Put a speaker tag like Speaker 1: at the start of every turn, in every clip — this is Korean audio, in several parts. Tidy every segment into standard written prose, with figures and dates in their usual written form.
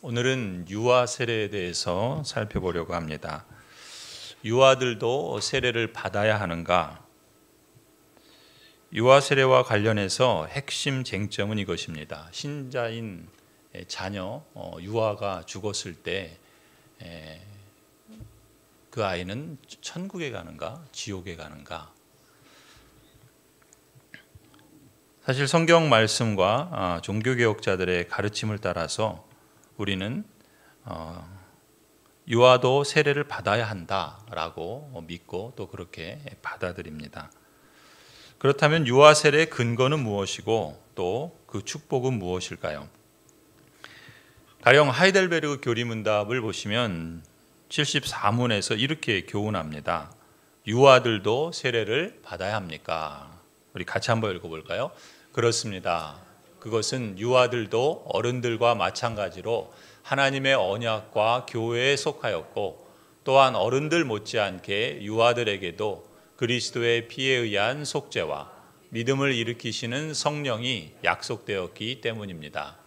Speaker 1: 오늘은 유아 세례에 대해서 살펴보려고 합니다. 유아들도 세례를 받아야 하는가? 유아 세례와 관련해서 핵심 쟁점은 이것입니다. 신자인 자녀, 유아가 죽었을 때 그 아이는 천국에 가는가, 지옥에 가는가? 사실 성경 말씀과 종교개혁자들의 가르침을 따라서 우리는 유아도 세례를 받아야 한다라고 믿고 또 그렇게 받아들입니다. 그렇다면 유아 세례의 근거는 무엇이고 또 그 축복은 무엇일까요? 가령 하이델베르그 교리문답을 보시면 74문에서 이렇게 교훈합니다. 유아들도 세례를 받아야 합니까? 우리 같이 한번 읽어볼까요? 그렇습니다. 그것은 유아들도 어른들과 마찬가지로 하나님의 언약과 교회에 속하였고 또한 어른들 못지않게 유아들에게도 그리스도의 피에 의한 속죄와 믿음을 일으키시는 성령이 약속되었기 때문입니다.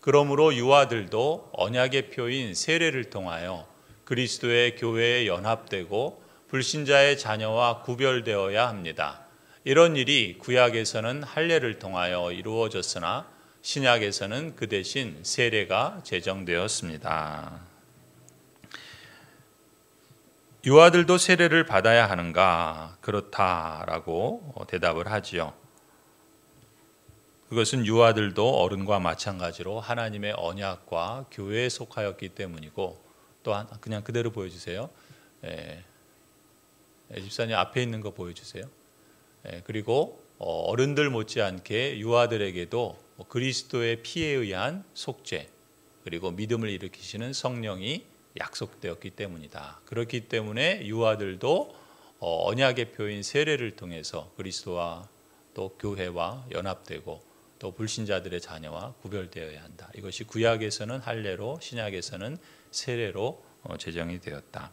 Speaker 1: 그러므로 유아들도 언약의 표인 세례를 통하여 그리스도의 교회에 연합되고 불신자의 자녀와 구별되어야 합니다. 이런 일이 구약에서는 할례를 통하여 이루어졌으나 신약에서는 그 대신 세례가 제정되었습니다. 유아들도 세례를 받아야 하는가? 그렇다라고 대답을 하지요. 그것은 유아들도 어른과 마찬가지로 하나님의 언약과 교회에 속하였기 때문이고 또한 그냥 그대로 보여주세요. 집사님 앞에 있는 거 보여주세요. 그리고 어른들 못지않게 유아들에게도 그리스도의 피에 의한 속죄 그리고 믿음을 일으키시는 성령이 약속되었기 때문이다. 그렇기 때문에 유아들도 언약의 표인 세례를 통해서 그리스도와 또 교회와 연합되고 또 불신자들의 자녀와 구별되어야 한다. 이것이 구약에서는 할례로 신약에서는 세례로 제정이 되었다.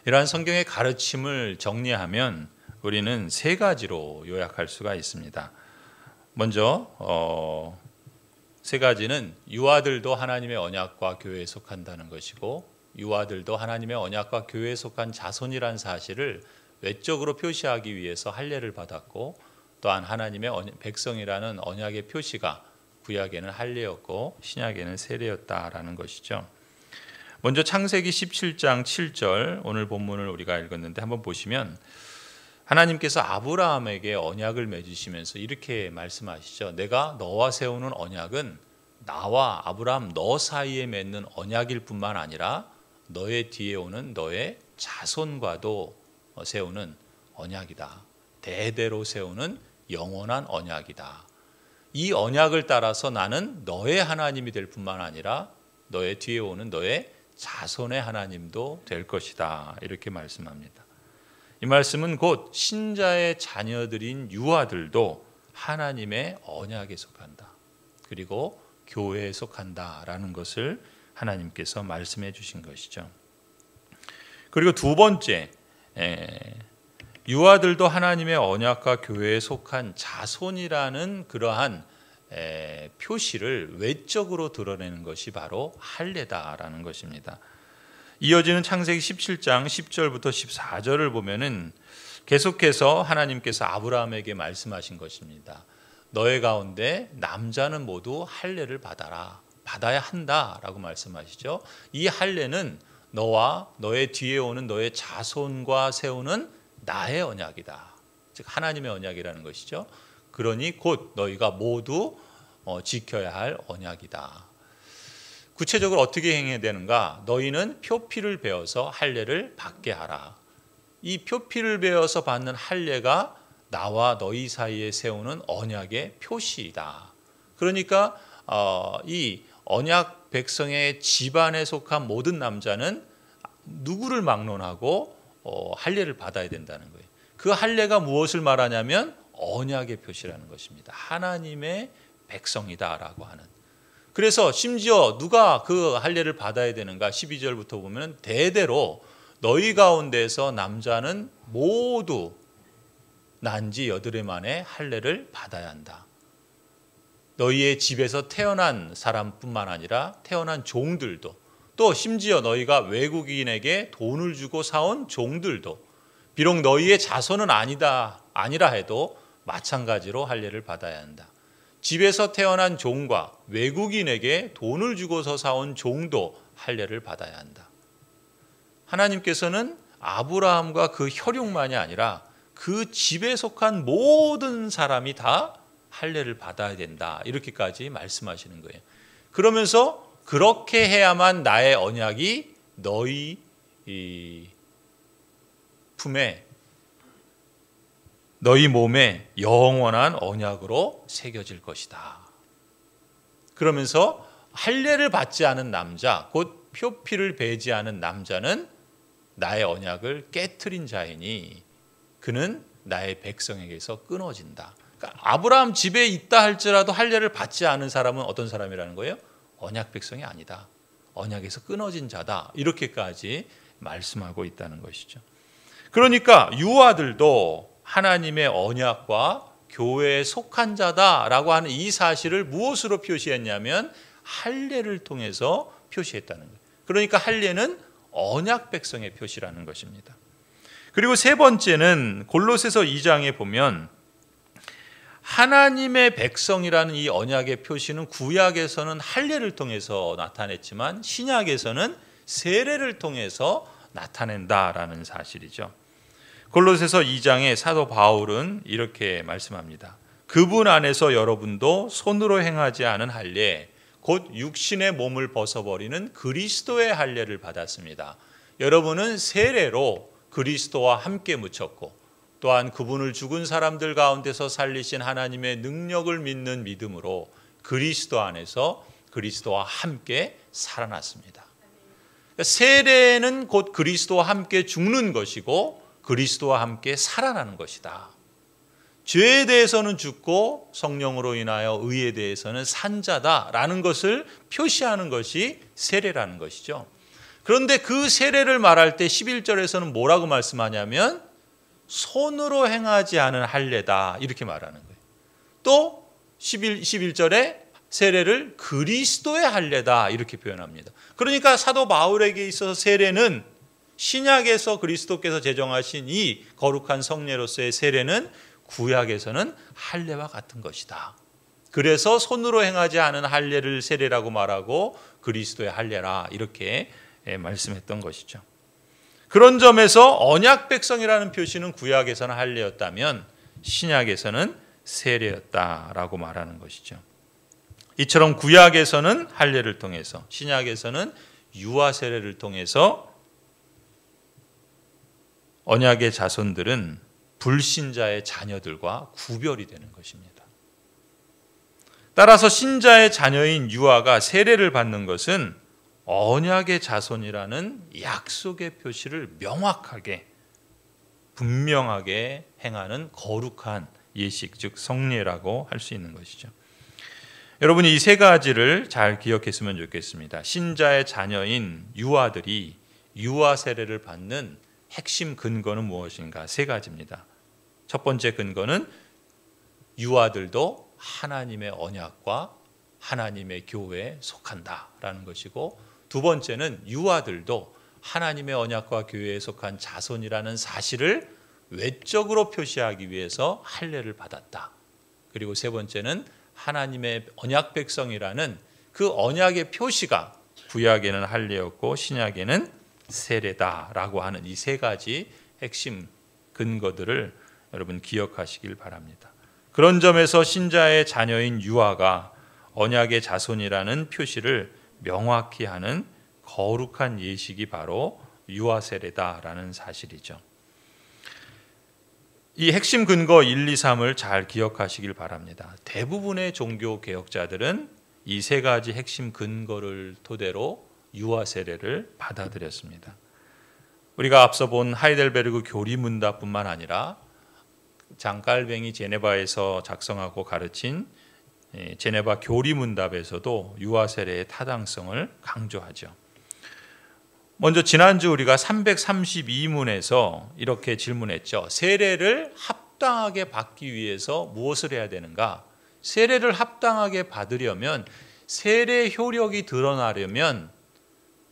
Speaker 1: 이러한 성경의 가르침을 정리하면 우리는 세 가지로 요약할 수가 있습니다. 먼저 세 가지는 유아들도 하나님의 언약과 교회에 속한다는 것이고 유아들도 하나님의 언약과 교회에 속한 자손이라는 사실을 외적으로 표시하기 위해서 할례를 받았고 또한 하나님의 백성이라는 언약의 표시가 구약에는 할례였고 신약에는 세례였다라는 것이죠. 먼저 창세기 17장 7절 오늘 본문을 우리가 읽었는데 한번 보시면 하나님께서 아브라함에게 언약을 맺으시면서 이렇게 말씀하시죠. 내가 너와 세우는 언약은 나와 아브라함 너 사이에 맺는 언약일 뿐만 아니라 너의 뒤에 오는 너의 자손과도 세우는 언약이다. 대대로 세우는 영원한 언약이다. 이 언약을 따라서 나는 너의 하나님이 될 뿐만 아니라 너의 뒤에 오는 너의 자손의 하나님도 될 것이다. 이렇게 말씀합니다. 이 말씀은 곧 신자의 자녀들인 유아들도 하나님의 언약에 속한다. 그리고 교회에 속한다라는 것을 하나님께서 말씀해 주신 것이죠. 그리고 두 번째, 유아들도 하나님의 언약과 교회에 속한 자손이라는 그러한 표시를 외적으로 드러내는 것이 바로 할례다라는 것입니다. 이어지는 창세기 17장 10절부터 14절을 보면은 계속해서 하나님께서 아브라함에게 말씀하신 것입니다. 너의 가운데 남자는 모두 할례를 받아야 한다라고 말씀하시죠. 이 할례는 너와 너의 뒤에 오는 너의 자손과 세우는 나의 언약이다. 즉 하나님의 언약이라는 것이죠. 그러니 곧 너희가 모두 지켜야 할 언약이다. 구체적으로 어떻게 행해야 되는가? 너희는 표피를 베어서 할례를 받게 하라. 이 표피를 베어서 받는 할례가 나와 너희 사이에 세우는 언약의 표시이다. 그러니까 이 언약 백성의 집안에 속한 모든 남자는 누구를 막론하고 할례를 받아야 된다는 거예요. 그 할례가 무엇을 말하냐면 언약의 표시라는 것입니다. 하나님의 백성이다라고 하는. 그래서 심지어 누가 그 할례를 받아야 되는가? 12절부터 보면 대대로 너희 가운데서 남자는 모두 난지 8해 만에 할례를 받아야 한다. 너희의 집에서 태어난 사람뿐만 아니라 태어난 종들도, 또 심지어 너희가 외국인에게 돈을 주고 사온 종들도, 비록 너희의 자손은 아니라 해도 마찬가지로 할례를 받아야 한다. 집에서 태어난 종과 외국인에게 돈을 주고서 사온 종도 할례를 받아야 한다. 하나님께서는 아브라함과 그 혈육만이 아니라 그 집에 속한 모든 사람이 다 할례를 받아야 된다. 이렇게까지 말씀하시는 거예요. 그러면서 그렇게 해야만 나의 언약이 너희 품에, 너희 몸에 영원한 언약으로 새겨질 것이다. 그러면서 할례를 받지 않은 남자, 곧 표피를 배제하는 남자는 나의 언약을 깨트린 자이니 그는 나의 백성에게서 끊어진다. 그러니까 아브라함 집에 있다 할지라도 할례를 받지 않은 사람은 어떤 사람이라는 거예요? 언약 백성이 아니다. 언약에서 끊어진 자다. 이렇게까지 말씀하고 있다는 것이죠. 그러니까 유아들도 하나님의 언약과 교회에 속한 자다라고 하는 이 사실을 무엇으로 표시했냐면 할례를 통해서 표시했다는 거예요. 그러니까 할례는 언약 백성의 표시라는 것입니다. 그리고 세 번째는 골로새서 2장에 보면 하나님의 백성이라는 이 언약의 표시는 구약에서는 할례를 통해서 나타냈지만 신약에서는 세례를 통해서 나타낸다라는 사실이죠. 골로새서 2장에 사도 바울은 이렇게 말씀합니다. 그분 안에서 여러분도 손으로 행하지 않은 할례, 곧 육신의 몸을 벗어버리는 그리스도의 할례를 받았습니다. 여러분은 세례로 그리스도와 함께 묻혔고 또한 그분을 죽은 사람들 가운데서 살리신 하나님의 능력을 믿는 믿음으로 그리스도 안에서 그리스도와 함께 살아났습니다. 세례는 곧 그리스도와 함께 죽는 것이고 그리스도와 함께 살아나는 것이다. 죄에 대해서는 죽고 성령으로 인하여 의에 대해서는 산 자다라는 것을 표시하는 것이 세례라는 것이죠. 그런데 그 세례를 말할 때 11절에서는 뭐라고 말씀하냐면 손으로 행하지 않은 할례다 이렇게 말하는 거예요. 또 11절에 세례를 그리스도의 할례다 이렇게 표현합니다. 그러니까 사도 바울에게 있어서 세례는 신약에서 그리스도께서 제정하신 이 거룩한 성례로서의 세례는 구약에서는 할례와 같은 것이다. 그래서 손으로 행하지 않은 할례를 세례라고 말하고 그리스도의 할례라 이렇게 말씀했던 것이죠. 그런 점에서 언약 백성이라는 표시는 구약에서는 할례였다면 신약에서는 세례였다라고 말하는 것이죠. 이처럼 구약에서는 할례를 통해서 신약에서는 유아 세례를 통해서 언약의 자손들은 불신자의 자녀들과 구별이 되는 것입니다. 따라서 신자의 자녀인 유아가 세례를 받는 것은 언약의 자손이라는 약속의 표시를 명확하게 분명하게 행하는 거룩한 예식, 즉 성례라고 할 수 있는 것이죠. 여러분이 이 세 가지를 잘 기억했으면 좋겠습니다. 신자의 자녀인 유아들이 유아 세례를 받는 핵심 근거는 무엇인가? 세 가지입니다. 첫 번째 근거는 유아들도 하나님의 언약과 하나님의 교회에 속한다라는 것이고, 두 번째는 유아들도 하나님의 언약과 교회에 속한 자손이라는 사실을 외적으로 표시하기 위해서 할례를 받았다. 그리고 세 번째는 하나님의 언약 백성이라는 그 언약의 표시가 구약에는 할례였고 신약에는 세례다라고 하는 이 세 가지 핵심 근거들을 여러분 기억하시길 바랍니다. 그런 점에서 신자의 자녀인 유아가 언약의 자손이라는 표시를 명확히 하는 거룩한 예식이 바로 유아 세례다라는 사실이죠. 이 핵심 근거 1, 2, 3을 잘 기억하시길 바랍니다. 대부분의 종교 개혁자들은 이 세 가지 핵심 근거를 토대로 유아 세례를 받아들였습니다. 우리가 앞서 본 하이델베르그 교리문답뿐만 아니라 장깔뱅이 제네바에서 작성하고 가르친 제네바 교리문답에서도 유아 세례의 타당성을 강조하죠. 먼저 지난주 우리가 332문에서 이렇게 질문했죠. 세례를 합당하게 받기 위해서 무엇을 해야 되는가? 세례를 합당하게 받으려면 세례 효력이 드러나려면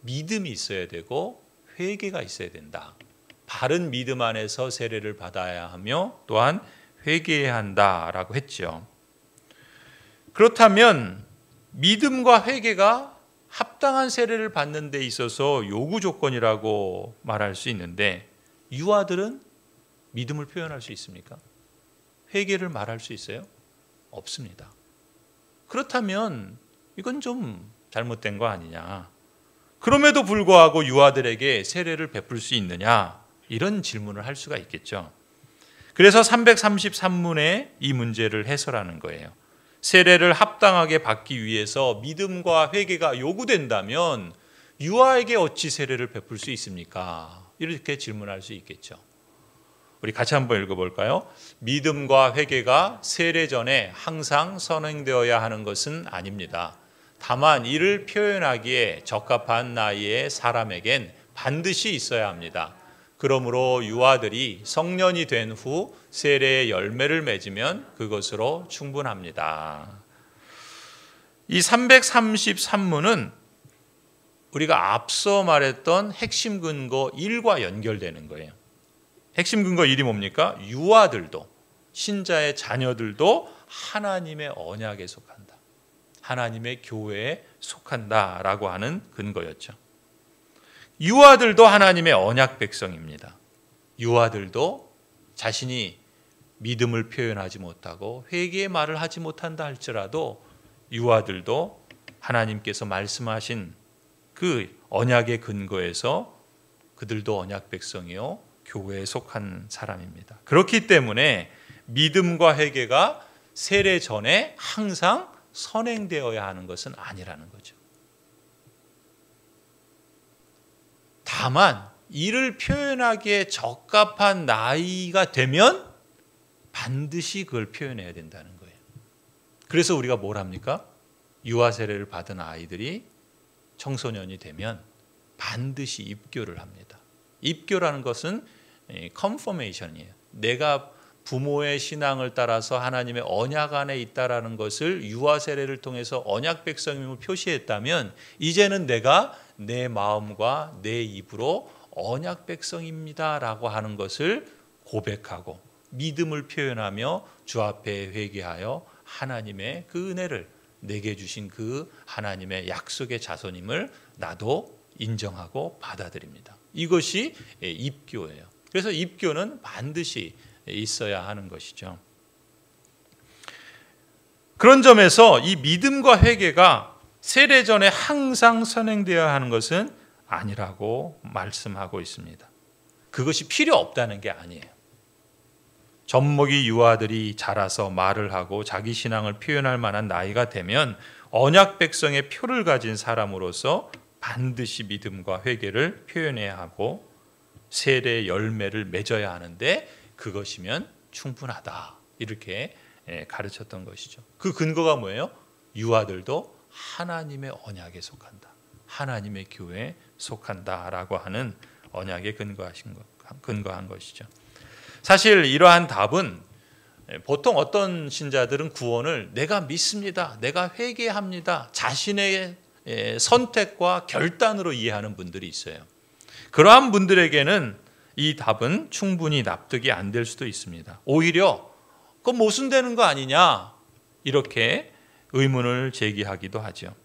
Speaker 1: 믿음이 있어야 되고 회개가 있어야 된다. 바른 믿음 안에서 세례를 받아야 하며 또한 회개해야 한다라고 했죠. 그렇다면 믿음과 회개가 합당한 세례를 받는 데 있어서 요구 조건이라고 말할 수 있는데 유아들은 믿음을 표현할 수 있습니까? 회개를 말할 수 있어요? 없습니다. 그렇다면 이건 좀 잘못된 거 아니냐? 그럼에도 불구하고 유아들에게 세례를 베풀 수 있느냐? 이런 질문을 할 수가 있겠죠. 그래서 333문에 이 문제를 해설하는 거예요. 세례를 합당하게 받기 위해서 믿음과 회개가 요구된다면 유아에게 어찌 세례를 베풀 수 있습니까? 이렇게 질문할 수 있겠죠. 우리 같이 한번 읽어볼까요? 믿음과 회개가 세례 전에 항상 선행되어야 하는 것은 아닙니다. 다만 이를 표현하기에 적합한 나이의 사람에겐 반드시 있어야 합니다. 그러므로 유아들이 성년이 된 후 세례의 열매를 맺으면 그것으로 충분합니다. 이 333문은 우리가 앞서 말했던 핵심 근거 1과 연결되는 거예요. 핵심 근거 1이 뭡니까? 유아들도 신자의 자녀들도 하나님의 언약에 속한다. 하나님의 교회에 속한다라고 하는 근거였죠. 유아들도 하나님의 언약 백성입니다. 유아들도 자신이 믿음을 표현하지 못하고 회개의 말을 하지 못한다 할지라도 유아들도 하나님께서 말씀하신 그 언약의 근거에서 그들도 언약 백성이요 교회에 속한 사람입니다. 그렇기 때문에 믿음과 회개가 세례 전에 항상 선행되어야 하는 것은 아니라는 거죠. 다만 이를 표현하기에 적합한 나이가 되면 반드시 그걸 표현해야 된다는 거예요. 그래서 우리가 뭘 합니까? 유아 세례를 받은 아이들이 청소년이 되면 반드시 입교를 합니다. 입교라는 것은 컨퍼메이션이에요. 내가 부모의 신앙을 따라서 하나님의 언약 안에 있다라는 것을 유아 세례를 통해서 언약 백성임을 표시했다면 이제는 내가 내 마음과 내 입으로 언약 백성입니다라고 하는 것을 고백하고 믿음을 표현하며 주 앞에 회개하여 하나님의 그 은혜를 내게 주신 그 하나님의 약속의 자손임을 나도 인정하고 받아들입니다. 이것이 입교예요. 그래서 입교는 반드시 있어야 하는 것이죠. 그런 점에서 이 믿음과 회개가 세례 전에 항상 선행되어야 하는 것은 아니라고 말씀하고 있습니다. 그것이 필요 없다는 게 아니에요. 젖먹이 유아들이 자라서 말을 하고 자기 신앙을 표현할 만한 나이가 되면 언약 백성의 표를 가진 사람으로서 반드시 믿음과 회개를 표현해야 하고 세례의 열매를 맺어야 하는데 그것이면 충분하다. 이렇게 가르쳤던 것이죠. 그 근거가 뭐예요? 유아들도 하나님의 언약에 속한다. 하나님의 교회에 속한다라고 하는 언약에 근거한 것이죠. 사실 이러한 답은 보통 어떤 신자들은 구원을 내가 믿습니다. 내가 회개합니다. 자신의 선택과 결단으로 이해하는 분들이 있어요. 그러한 분들에게는 이 답은 충분히 납득이 안 될 수도 있습니다. 오히려 그건 모순되는 거 아니냐 이렇게 의문을 제기하기도 하죠.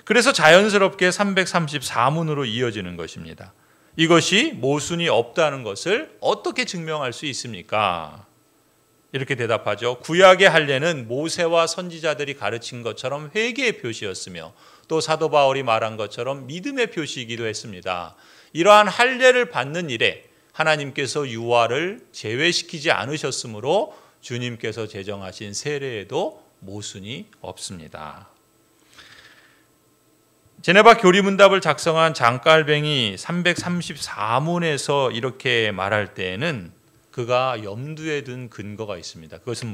Speaker 1: 그래서 자연스럽게 334문으로 이어지는 것입니다. 이것이 모순이 없다는 것을 어떻게 증명할 수 있습니까? 이렇게 대답하죠. 구약의 할례는 모세와 선지자들이 가르친 것처럼 회개의 표시였으며 또 사도 바울이 말한 것처럼 믿음의 표시이기도 했습니다. 이러한 할례를 받는 일에 하나님께서 유아를 제외시키지 않으셨으므로 주님께서 제정하신 세례에도 모순이 없습니다. 제네바 교리문답을 작성한 장깔뱅이 334문에서 이렇게 말할 때에는 그가 염두에 둔 근거가 있습니다. 그것은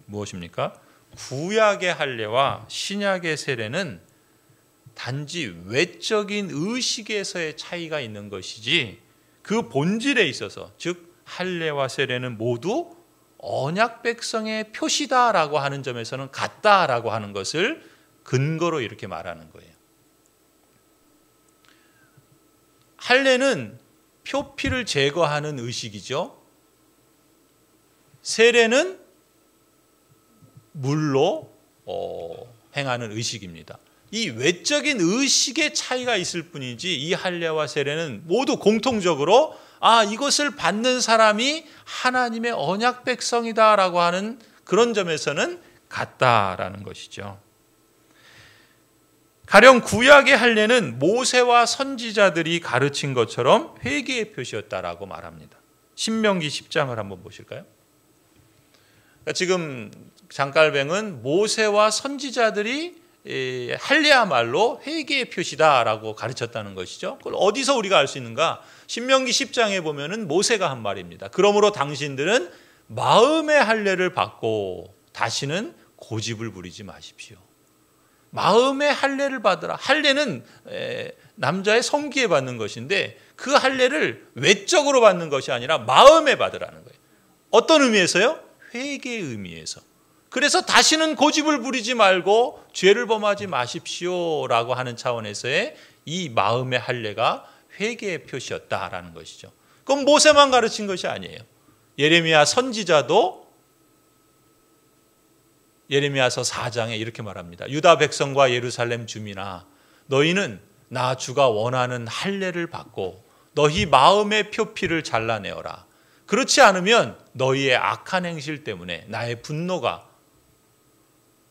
Speaker 1: 무엇입니까? 구약의 할례와 신약의 세례는 단지 외적인 의식에서의 차이가 있는 것이지 그 본질에 있어서 즉 할례와 세례는 모두 언약 백성의 표시다라고 하는 점에서는 같다라고 하는 것을 근거로 이렇게 말하는 거예요. 할례는 표피를 제거하는 의식이죠. 세례는 물로 행하는 의식입니다. 이 외적인 의식의 차이가 있을 뿐이지 이 할례와 세례는 모두 공통적으로 이것을 받는 사람이 하나님의 언약 백성이다라고 하는 그런 점에서는 같다라는 것이죠. 가령 구약의 할례는 모세와 선지자들이 가르친 것처럼 회개의 표시였다라고 말합니다. 신명기 10장을 한번 보실까요? 지금 장깔뱅은 모세와 선지자들이 할례야말로 회개의 표시다라고 가르쳤다는 것이죠. 그걸 어디서 우리가 알 수 있는가? 신명기 10장에 보면은 모세가 한 말입니다. 그러므로 당신들은 마음의 할례를 받고 다시는 고집을 부리지 마십시오. 마음의 할례를 받으라. 할례는 남자의 성기에 받는 것인데 그 할례를 외적으로 받는 것이 아니라 마음에 받으라는 거예요. 어떤 의미에서요? 회개의 의미에서. 그래서 다시는 고집을 부리지 말고 죄를 범하지 마십시오라고 하는 차원에서의 이 마음의 할례가 회개의 표시였다라는 것이죠. 그럼 모세만 가르친 것이 아니에요. 예레미야 선지자도 예레미야서 4장에 이렇게 말합니다. 유다 백성과 예루살렘 주민아, 너희는 나 주가 원하는 할례를 받고 너희 마음의 표피를 잘라내어라. 그렇지 않으면 너희의 악한 행실 때문에 나의 분노가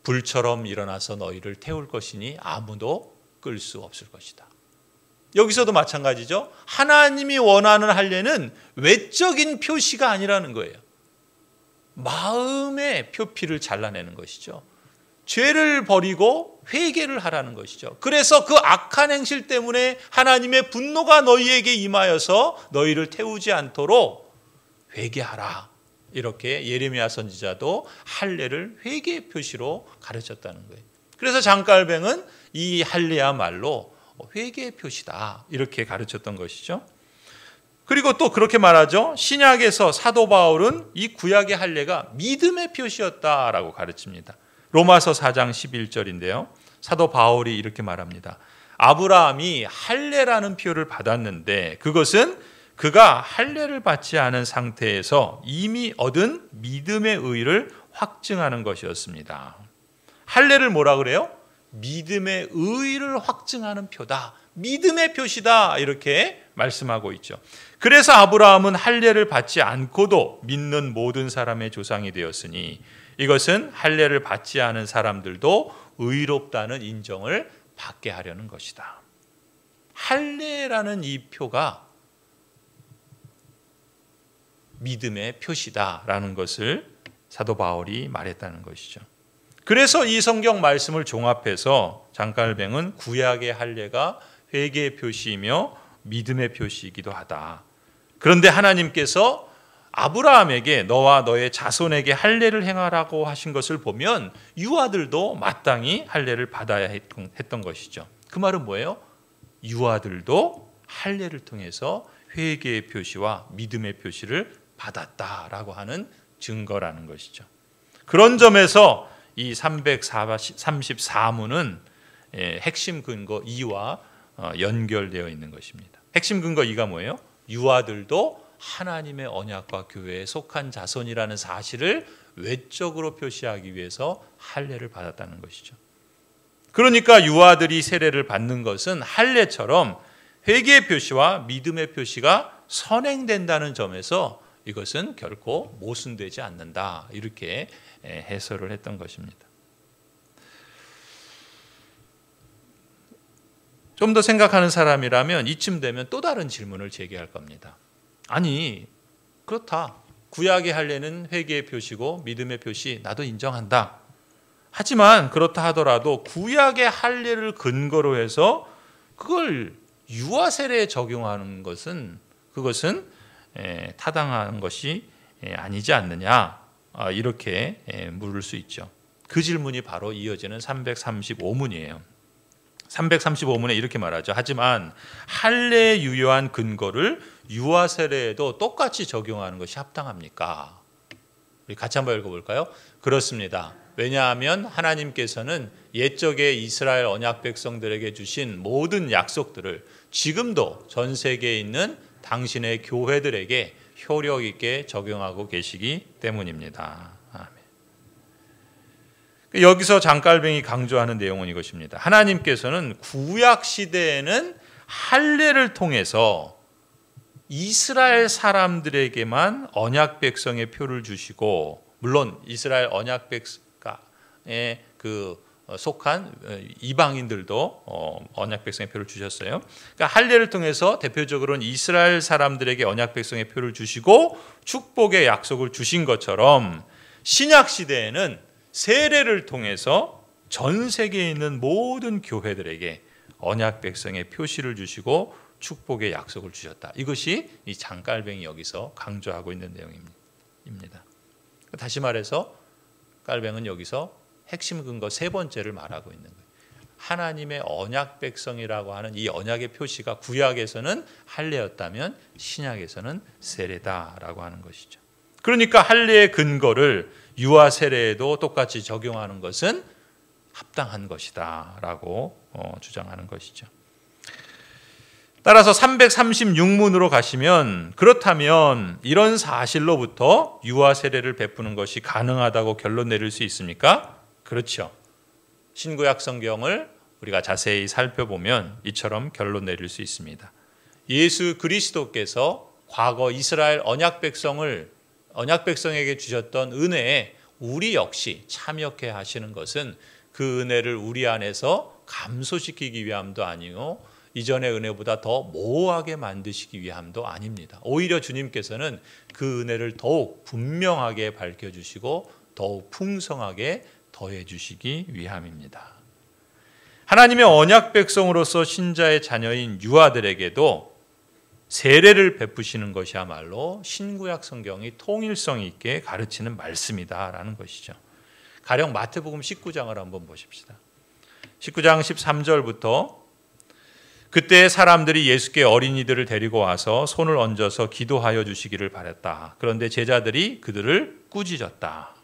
Speaker 1: 불처럼 일어나서 너희를 태울 것이니 아무도 끌 수 없을 것이다. 여기서도 마찬가지죠. 하나님이 원하는 할례는 외적인 표시가 아니라는 거예요. 마음의 표피를 잘라내는 것이죠. 죄를 버리고 회개를 하라는 것이죠. 그래서 그 악한 행실 때문에 하나님의 분노가 너희에게 임하여서 너희를 태우지 않도록 회개하라. 이렇게 예레미야 선지자도 할례를 회개의 표시로 가르쳤다는 거예요. 그래서 장깔뱅은 이 할례야말로 회개의 표시다. 이렇게 가르쳤던 것이죠. 그리고 또 그렇게 말하죠. 신약에서 사도 바울은 이 구약의 할례가 믿음의 표시였다라고 가르칩니다. 로마서 4장 11절인데요. 사도 바울이 이렇게 말합니다. 아브라함이 할례라는 표를 받았는데 그것은 그가 할례를 받지 않은 상태에서 이미 얻은 믿음의 의를 확증하는 것이었습니다. 할례를 뭐라 그래요? 믿음의 의를 확증하는 표다. 믿음의 표시다. 이렇게 말씀하고 있죠. 그래서 아브라함은 할례를 받지 않고도 믿는 모든 사람의 조상이 되었으니 이것은 할례를 받지 않은 사람들도 의롭다는 인정을 받게 하려는 것이다. 할례라는 이 표가 믿음의 표시다라는 것을 사도 바울이 말했다는 것이죠. 그래서 이 성경 말씀을 종합해서 장깔뱅은 구약의 할례가 회개의 표시이며 믿음의 표시이기도 하다. 그런데 하나님께서 아브라함에게 너와 너의 자손에게 할례를 행하라고 하신 것을 보면 유아들도 마땅히 할례를 받아야 했던 것이죠. 그 말은 뭐예요? 유아들도 할례를 통해서 회개의 표시와 믿음의 표시를 받았다라고 하는 증거라는 것이죠. 그런 점에서 이 334문은 핵심 근거 2와 연결되어 있는 것입니다. 핵심 근거 2가 뭐예요? 유아들도 하나님의 언약과 교회에 속한 자손이라는 사실을 외적으로 표시하기 위해서 할례를 받았다는 것이죠. 그러니까 유아들이 세례를 받는 것은 할례처럼 회개의 표시와 믿음의 표시가 선행된다는 점에서 이것은 결코 모순되지 않는다. 이렇게 해설을 했던 것입니다. 좀 더 생각하는 사람이라면 이쯤 되면 또 다른 질문을 제기할 겁니다. 아니, 그렇다. 구약의 할례는 회개의 표시고 믿음의 표시 나도 인정한다. 하지만 그렇다 하더라도 구약의 할례를 근거로 해서 그걸 유아 세례에 적용하는 것은 그것은 타당한 것이 아니지 않느냐, 이렇게 물을 수 있죠. 그 질문이 바로 이어지는 335문이에요. 335문에 이렇게 말하죠. 하지만 할례에 유효한 근거를 유아 세례에도 똑같이 적용하는 것이 합당합니까? 우리 같이 한번 읽어볼까요? 그렇습니다. 왜냐하면 하나님께서는 옛적에 이스라엘 언약 백성들에게 주신 모든 약속들을 지금도 전 세계에 있는 당신의 교회들에게 효력 있게 적용하고 계시기 때문입니다. 아멘. 여기서 장깔뱅이 강조하는 내용은 이것입니다. 하나님께서는 구약 시대에는 할례를 통해서 이스라엘 사람들에게만 언약 백성의 표를 주시고, 물론 이스라엘 언약 백성에 속한 이방인들도 언약 백성의 표를 주셨어요. 그러니까 할례를 통해서 대표적으로는 이스라엘 사람들에게 언약 백성의 표를 주시고 축복의 약속을 주신 것처럼, 신약 시대에는 세례를 통해서 전 세계에 있는 모든 교회들에게 언약 백성의 표시를 주시고 축복의 약속을 주셨다. 이것이 이 장깔뱅이 여기서 강조하고 있는 내용입니다. 다시 말해서 깔뱅은 여기서 핵심 근거 세 번째를 말하고 있는 거예요. 하나님의 언약 백성이라고 하는 이 언약의 표시가 구약에서는 할례였다면 신약에서는 세례다라고 하는 것이죠. 그러니까 할례의 근거를 유아 세례에도 똑같이 적용하는 것은 합당한 것이다라고 주장하는 것이죠. 따라서 336문으로 가시면, 그렇다면 이런 사실로부터 유아 세례를 베푸는 것이 가능하다고 결론 내릴 수 있습니까? 그렇죠. 신구약 성경을 우리가 자세히 살펴보면 이처럼 결론 내릴 수 있습니다. 예수 그리스도께서 과거 이스라엘 언약 백성에게 주셨던 은혜에 우리 역시 참여케 하시는 것은 그 은혜를 우리 안에서 감소시키기 위함도 아니고 이전의 은혜보다 더 모호하게 만드시기 위함도 아닙니다. 오히려 주님께서는 그 은혜를 더욱 분명하게 밝혀주시고 더욱 풍성하게 더해주시기 위함입니다. 하나님의 언약 백성으로서 신자의 자녀인 유아들에게도 세례를 베푸시는 것이야말로 신구약 성경이 통일성 있게 가르치는 말씀이다라는 것이죠. 가령 마태복음 19장을 한번 보십시다. 19장 13절부터 그때 사람들이 예수께 어린이들을 데리고 와서 손을 얹어서 기도하여 주시기를 바랬다. 그런데 제자들이 그들을 꾸짖었다.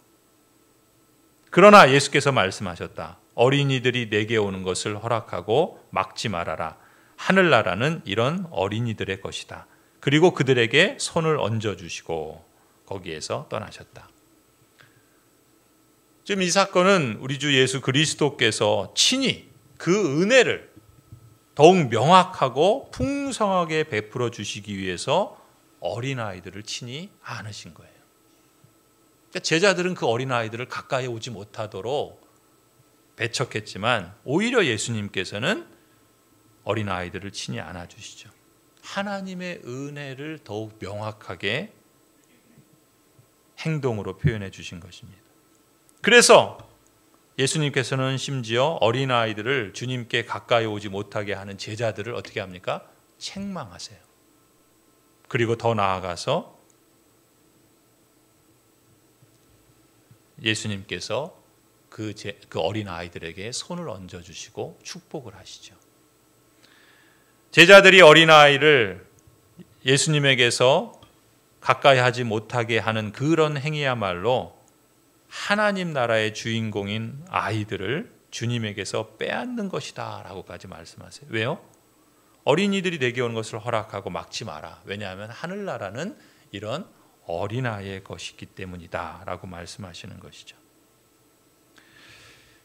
Speaker 1: 그러나 예수께서 말씀하셨다. 어린이들이 내게 오는 것을 허락하고 막지 말아라. 하늘나라는 이런 어린이들의 것이다. 그리고 그들에게 손을 얹어주시고 거기에서 떠나셨다. 지금 이 사건은 우리 주 예수 그리스도께서 친히 그 은혜를 더욱 명확하고 풍성하게 베풀어 주시기 위해서 어린아이들을 친히 안으신 거예요. 그러니까 제자들은 그 어린아이들을 가까이 오지 못하도록 배척했지만 오히려 예수님께서는 어린아이들을 친히 안아주시죠. 하나님의 은혜를 더욱 명확하게 행동으로 표현해 주신 것입니다. 그래서 예수님께서는 심지어 어린아이들을 주님께 가까이 오지 못하게 하는 제자들을 어떻게 합니까? 책망하세요. 그리고 더 나아가서 예수님께서 그 어린아이들에게 손을 얹어주시고 축복을 하시죠. 제자들이 어린아이를 예수님에게서 가까이 하지 못하게 하는 그런 행위야말로 하나님 나라의 주인공인 아이들을 주님에게서 빼앗는 것이다 라고까지 말씀하세요. 왜요? 어린이들이 내게 오는 것을 허락하고 막지 마라. 왜냐하면 하늘나라는 이런 어린아이의 것이기 때문이다 라고 말씀하시는 것이죠.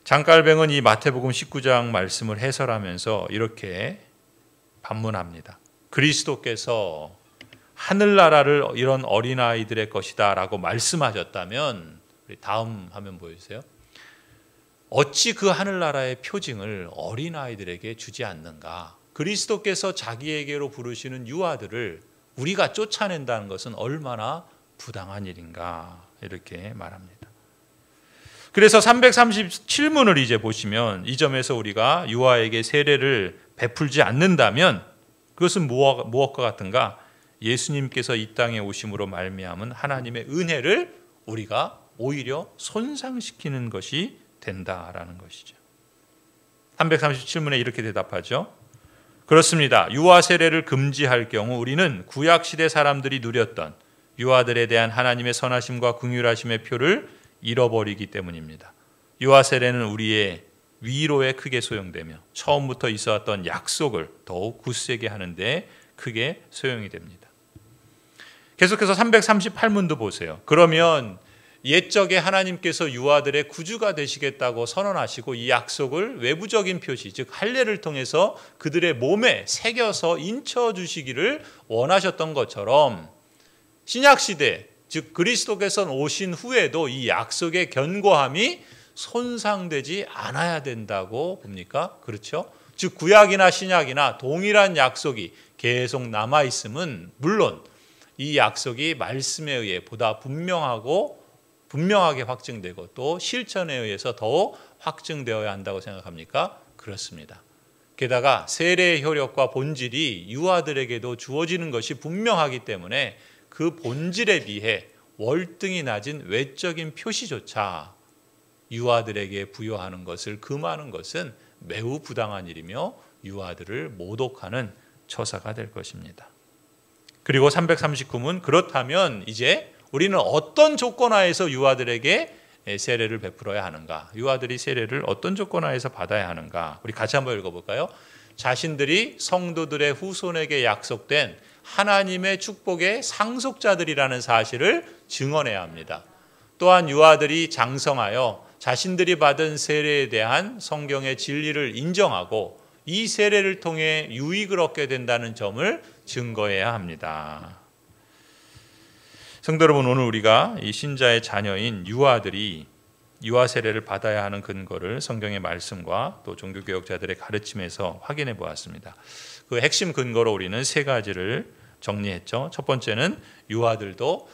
Speaker 1: 장깔뱅은 이 마태복음 19장 말씀을 해설하면서 이렇게 반문합니다. 그리스도께서 하늘나라를 이런 어린아이들의 것이다 라고 말씀하셨다면, 우리 다음 화면 보여주세요. 어찌 그 하늘나라의 표징을 어린아이들에게 주지 않는가? 그리스도께서 자기에게로 부르시는 유아들을 우리가 쫓아낸다는 것은 얼마나 부당한 일인가? 이렇게 말합니다. 그래서 337문을 이제 보시면 이 점에서 우리가 유아에게 세례를 베풀지 않는다면 그것은 무엇과 같은가? 예수님께서 이 땅에 오심으로 말미암은 하나님의 은혜를 우리가 오히려 손상시키는 것이 된다라는 것이죠. 337문에 이렇게 대답하죠. 그렇습니다. 유아 세례를 금지할 경우 우리는 구약시대 사람들이 누렸던 유아들에 대한 하나님의 선하심과 긍휼하심의 표를 잃어버리기 때문입니다. 유아 세례는 우리의 위로에 크게 소용되며 처음부터 있어왔던 약속을 더욱 굳세게 하는데 크게 소용이 됩니다. 계속해서 338문도 보세요. 그러면 옛적에 하나님께서 유아들의 구주가 되시겠다고 선언하시고 이 약속을 외부적인 표시, 즉 할례를 통해서 그들의 몸에 새겨서 인쳐주시기를 원하셨던 것처럼 신약시대, 즉 그리스도께서 오신 후에도 이 약속의 견고함이 손상되지 않아야 된다고 봅니까? 그렇죠? 즉 구약이나 신약이나 동일한 약속이 계속 남아있음은 물론 이 약속이 말씀에 의해 보다 분명하게 확증되고 또 실천에 의해서 더욱 확증되어야 한다고 생각합니까? 그렇습니다. 게다가 세례의 효력과 본질이 유아들에게도 주어지는 것이 분명하기 때문에 그 본질에 비해 월등히 낮은 외적인 표시조차 유아들에게 부여하는 것을 금하는 것은 매우 부당한 일이며 유아들을 모독하는 처사가 될 것입니다. 그리고 339문, 그렇다면 이제 우리는 어떤 조건하에서 유아들에게 세례를 베풀어야 하는가? 유아들이 세례를 어떤 조건하에서 받아야 하는가? 우리 같이 한번 읽어볼까요? 자신들이 성도들의 후손에게 약속된 하나님의 축복의 상속자들이라는 사실을 증언해야 합니다. 또한 유아들이 장성하여 자신들이 받은 세례에 대한 성경의 진리를 인정하고 이 세례를 통해 유익을 얻게 된다는 점을 증거해야 합니다. 성도 여러분, 오늘 우리가 이 신자의 자녀인 유아들이 유아 세례를 받아야 하는 근거를 성경의 말씀과 또 종교개혁자들의 가르침에서 확인해 보았습니다. 그 핵심 근거로 우리는 세 가지를 정리했죠. 첫 번째는 유아들도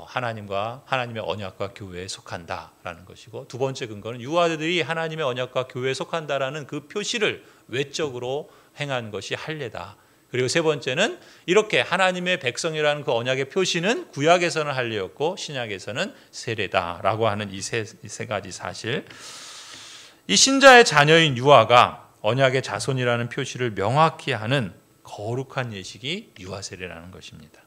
Speaker 1: 하나님과 하나님의 언약과 교회에 속한다라는 것이고, 두 번째 근거는 유아들이 하나님의 언약과 교회에 속한다라는 그 표시를 외적으로 행한 것이 할례다. 그리고 세 번째는 이렇게 하나님의 백성이라는 그 언약의 표시는 구약에서는 할례였고 신약에서는 세례다라고 하는 이 세 가지 사실. 이 신자의 자녀인 유아가 언약의 자손이라는 표시를 명확히 하는 거룩한 예식이 유아 세례라는 것입니다.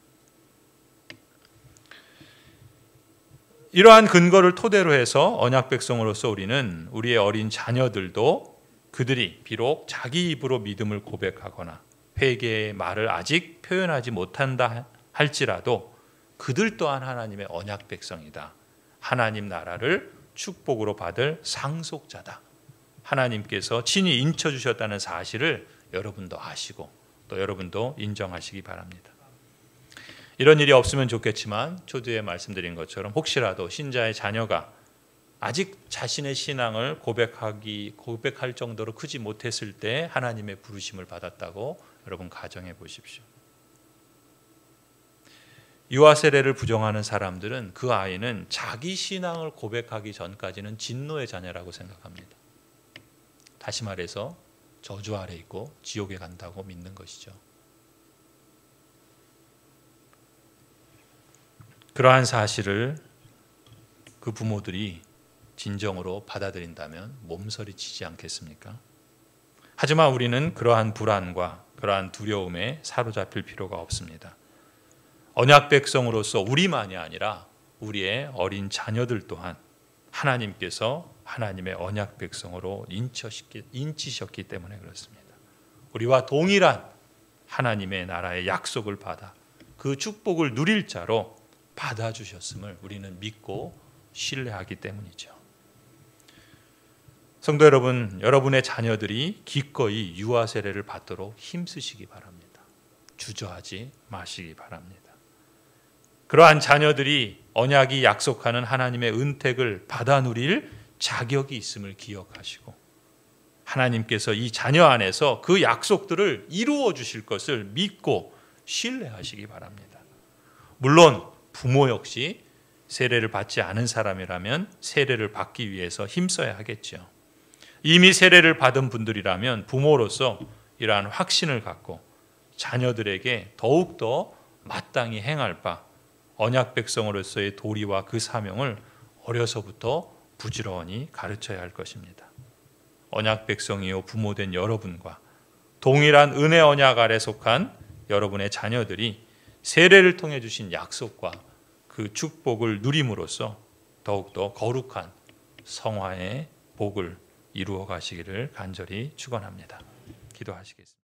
Speaker 1: 이러한 근거를 토대로 해서 언약 백성으로서 우리는 우리의 어린 자녀들도 그들이 비록 자기 입으로 믿음을 고백하거나 회개의 말을 아직 표현하지 못한다 할지라도 그들 또한 하나님의 언약 백성이다. 하나님 나라를 축복으로 받을 상속자다. 하나님께서 친히 인쳐주셨다는 사실을 여러분도 아시고 또 여러분도 인정하시기 바랍니다. 이런 일이 없으면 좋겠지만 초두에 말씀드린 것처럼 혹시라도 신자의 자녀가 아직 자신의 신앙을 고백할 정도로 크지 못했을 때 하나님의 부르심을 받았다고 여러분 가정해 보십시오. 유아 세례를 부정하는 사람들은 그 아이는 자기 신앙을 고백하기 전까지는 진노의 자녀라고 생각합니다. 다시 말해서 저주 아래 있고 지옥에 간다고 믿는 것이죠. 그러한 사실을 그 부모들이 진정으로 받아들인다면 몸서리치지 않겠습니까? 하지만 우리는 그러한 불안과 그러한 두려움에 사로잡힐 필요가 없습니다. 언약 백성으로서 우리만이 아니라 우리의 어린 자녀들 또한 하나님께서 하나님의 언약 백성으로 인치셨기 때문에 그렇습니다. 우리와 동일한 하나님의 나라의 약속을 받아 그 축복을 누릴 자로 받아주셨음을 우리는 믿고 신뢰하기 때문이죠. 성도 여러분, 여러분의 자녀들이 기꺼이 유아 세례를 받도록 힘쓰시기 바랍니다. 주저하지 마시기 바랍니다. 그러한 자녀들이 언약이 약속하는 하나님의 은택을 받아 누릴 자격이 있음을 기억하시고 하나님께서 이 자녀 안에서 그 약속들을 이루어 주실 것을 믿고 신뢰하시기 바랍니다. 물론 부모 역시 세례를 받지 않은 사람이라면 세례를 받기 위해서 힘써야 하겠죠. 이미 세례를 받은 분들이라면 부모로서 이러한 확신을 갖고 자녀들에게 더욱더 마땅히 행할 바 언약 백성으로서의 도리와 그 사명을 어려서부터 부지런히 가르쳐야 할 것입니다. 언약 백성이요 부모된 여러분과 동일한 은혜 언약 아래 속한 여러분의 자녀들이 세례를 통해 주신 약속과 그 축복을 누림으로써 더욱더 거룩한 성화의 복을 이루어 가시기를 간절히 축원합니다. 기도하시겠습니다.